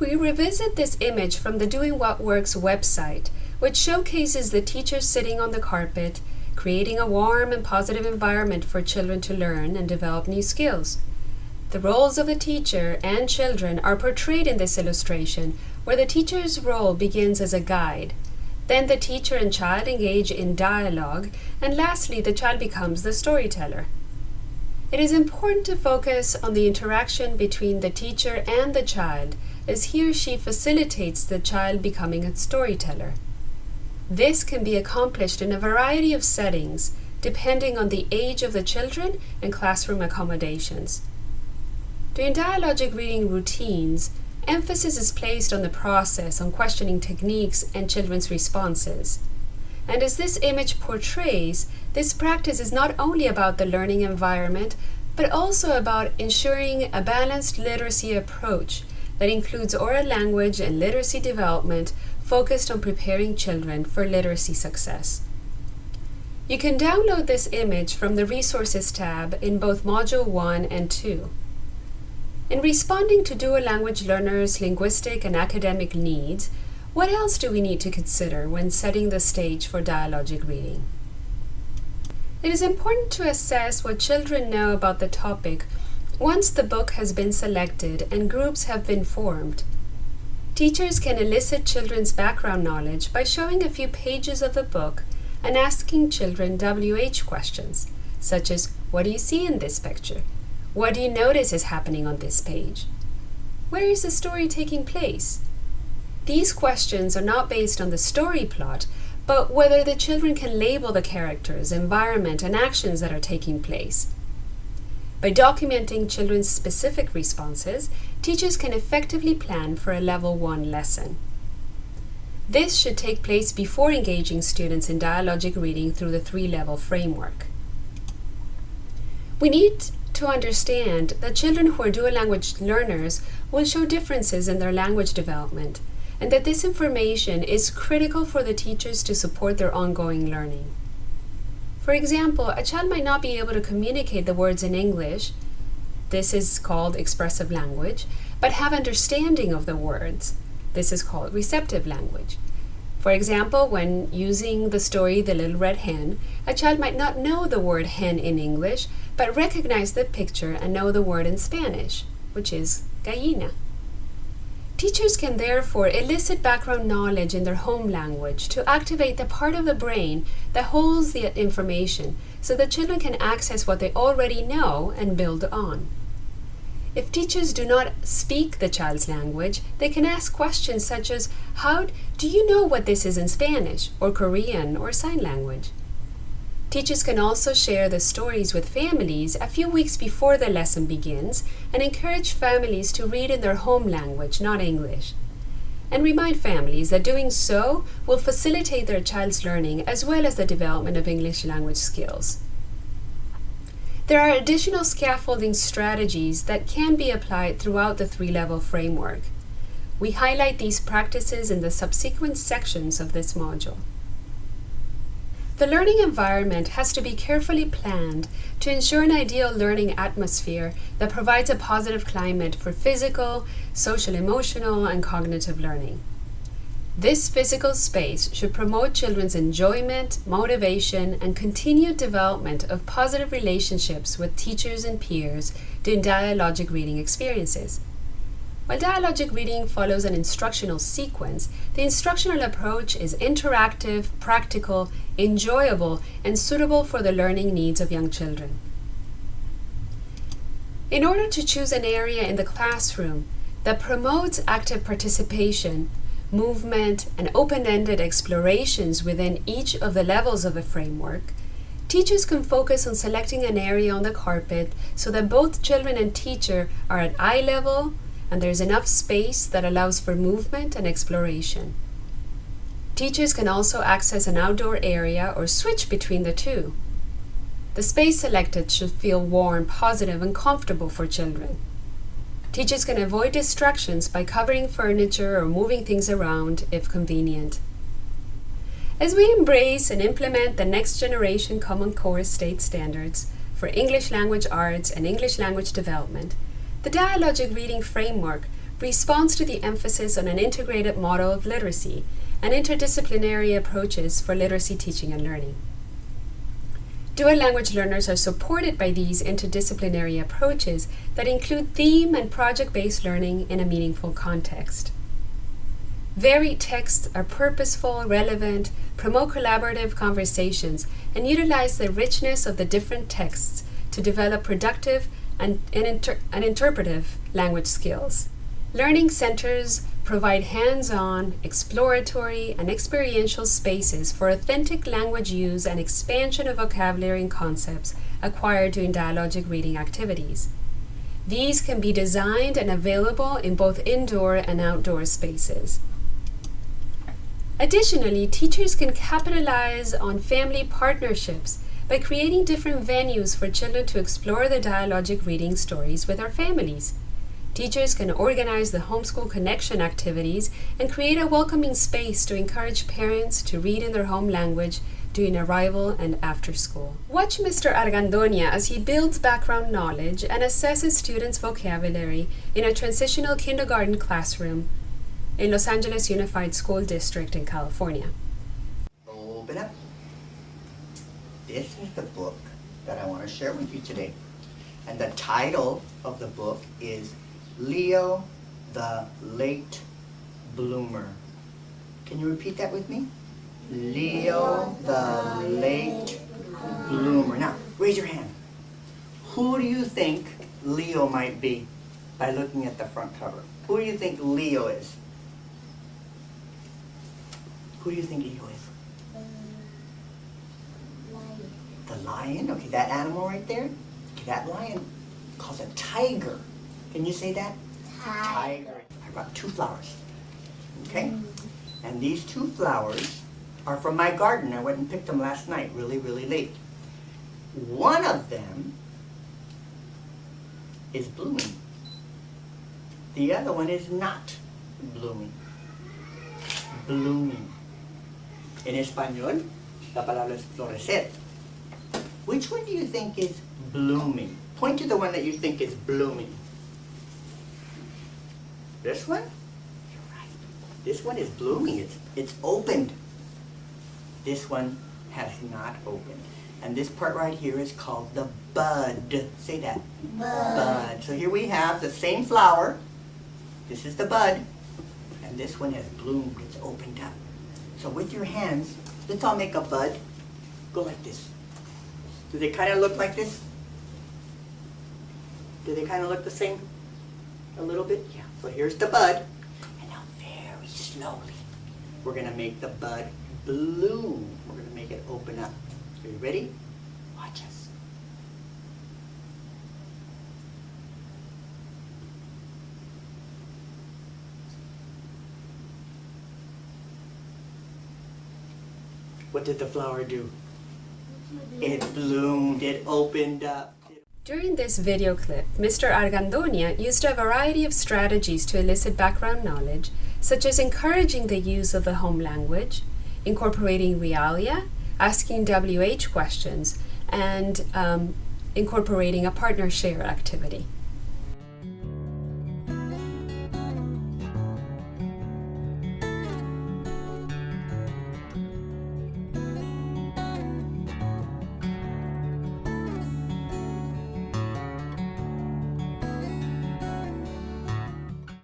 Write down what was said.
We revisit this image from the Doing What Works website, which showcases the teacher sitting on the carpet, creating a warm and positive environment for children to learn and develop new skills. The roles of the teacher and children are portrayed in this illustration, where the teacher's role begins as a guide. Then the teacher and child engage in dialogue, and lastly, the child becomes the storyteller. It is important to focus on the interaction between the teacher and the child, as he or she facilitates the child becoming a storyteller. This can be accomplished in a variety of settings, depending on the age of the children and classroom accommodations. During dialogic reading routines, emphasis is placed on the process, on questioning techniques and children's responses. And as this image portrays, this practice is not only about the learning environment, but also about ensuring a balanced literacy approach that includes oral language and literacy development focused on preparing children for literacy success. You can download this image from the Resources tab in both Module 1 and 2. In responding to dual language learners' linguistic and academic needs, what else do we need to consider when setting the stage for dialogic reading? It is important to assess what children know about the topic once the book has been selected and groups have been formed. Teachers can elicit children's background knowledge by showing a few pages of the book and asking children WH questions, such as, what do you see in this picture? What do you notice is happening on this page? Where is the story taking place? These questions are not based on the story plot, but whether the children can label the characters, environment, and actions that are taking place. By documenting children's specific responses, teachers can effectively plan for a Level 1 lesson. This should take place before engaging students in dialogic reading through the 3-level framework. We need to understand that children who are dual language learners will show differences in their language development, and that this information is critical for the teachers to support their ongoing learning. For example, a child might not be able to communicate the words in English, this is called expressive language, but have understanding of the words, this is called receptive language. For example, when using the story The Little Red Hen, a child might not know the word hen in English, but recognize the picture and know the word in Spanish, which is gallina. Teachers can therefore elicit background knowledge in their home language to activate the part of the brain that holds the information so that children can access what they already know and build on. If teachers do not speak the child's language, they can ask questions such as, how do you know what this is in Spanish, or Korean, or sign language? Teachers can also share the stories with families a few weeks before the lesson begins and encourage families to read in their home language, not English. And remind families that doing so will facilitate their child's learning as well as the development of English language skills. There are additional scaffolding strategies that can be applied throughout the 3-level framework. We highlight these practices in the subsequent sections of this module. The learning environment has to be carefully planned to ensure an ideal learning atmosphere that provides a positive climate for physical, social, emotional, and cognitive learning. This physical space should promote children's enjoyment, motivation, and continued development of positive relationships with teachers and peers during dialogic reading experiences. While dialogic reading follows an instructional sequence, the instructional approach is interactive, practical, enjoyable, and suitable for the learning needs of young children. In order to choose an area in the classroom that promotes active participation, movement, and open-ended explorations within each of the levels of a framework, teachers can focus on selecting an area on the carpet so that both children and teacher are at eye level and there's enough space that allows for movement and exploration. Teachers can also access an outdoor area or switch between the two. The space selected should feel warm, positive, and comfortable for children. Teachers can avoid distractions by covering furniture or moving things around if convenient. As we embrace and implement the next generation Common Core State Standards for English language arts and English language development, the dialogic reading framework responds to the emphasis on an integrated model of literacy and interdisciplinary approaches for literacy teaching and learning. Dual language learners are supported by these interdisciplinary approaches that include theme and project-based learning in a meaningful context. Varied texts are purposeful, relevant, promote collaborative conversations, and utilize the richness of the different texts to develop productive and interpretive language skills. Learning centers provide hands-on, exploratory, and experiential spaces for authentic language use and expansion of vocabulary and concepts acquired during dialogic reading activities. These can be designed and available in both indoor and outdoor spaces. Additionally, teachers can capitalize on family partnerships by creating different venues for children to explore the dialogic reading stories with their families. Teachers can organize the homeschool connection activities and create a welcoming space to encourage parents to read in their home language during arrival and after school. Watch Mr. Argandoña as he builds background knowledge and assesses students' vocabulary in a transitional kindergarten classroom in Los Angeles Unified School District in California. Open up. This is the book that I want to share with you today. And the title of the book is Leo the Late Bloomer. Can you repeat that with me? Leo the Late Bloomer. Now, raise your hand. Who do you think Leo might be by looking at the front cover? Who do you think Leo is? Who do you think Leo is? The lion. Okay, that animal right there. Okay, that lion calls a tiger. Can you say that? Tiger. I brought 2 flowers. Okay? And these 2 flowers are from my garden. I went and picked them last night, really, really late. One of them is blooming. The other one is not blooming. Blooming. En español, la palabra es florecer. Which one do you think is blooming? Point to the one that you think is blooming. This one? You're right. This one is blooming. It's opened. This one has not opened. And this part right here is called the bud. Say that. Bud. So here we have the same flower. This is the bud. And this one has bloomed. It's opened up. So with your hands, let's all make a bud. Go like this. Do they kind of look like this? Do they kind of look the same? A little bit? Yeah. So here's the bud. And now very slowly, we're going to make the bud bloom. We're going to make it open up. Are you ready? Watch us. What did the flower do? It bloomed, it opened up. During this video clip, Mr. Argandoña used a variety of strategies to elicit background knowledge, such as encouraging the use of the home language, incorporating realia, asking WH questions, and incorporating a partner share activity.